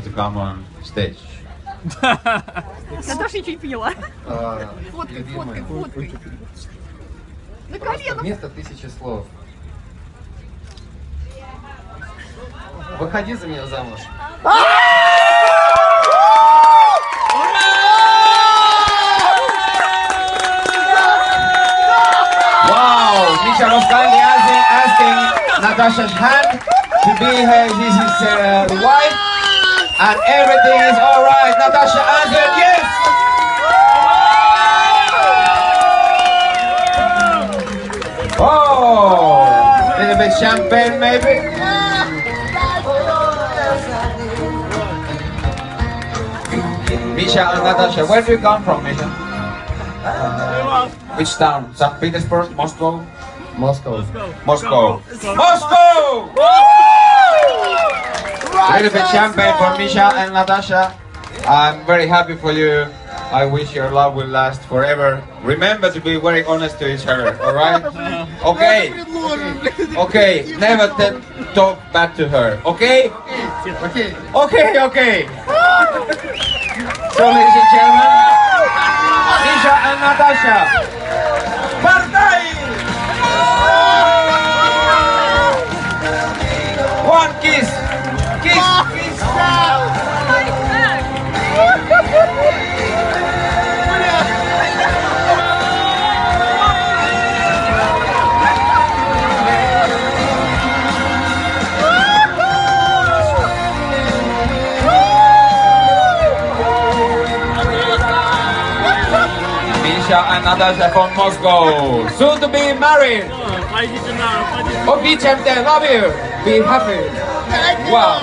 to come on stage. Наташа ничего не поняла. Фоткай. На колено. Вместо 1000 слов. Выходи за меня замуж. Wow, Misha was kindly asking Natasha's hand to be his wife, and everything is alright. Natasha answered yes. Oh, little bit champagne maybe. Misha and Natasha, where do you come from, Misha? Which town? St. Petersburg? Moscow? Moscow. Moscow! Moscow! A little bit champagne for Misha and Natasha. I'm very happy for you. I wish your love will last forever. Remember to be very honest to each other, alright? Okay. Okay, never talk bad to her, okay? Okay. Okay, okay. So, ladies and gentlemen, Misha and Natasha. Partai! One kiss. Kiss. Kiss. Misha and Natasha from Moscow, soon to be married. Обичайте, love you. Be happy. Wow.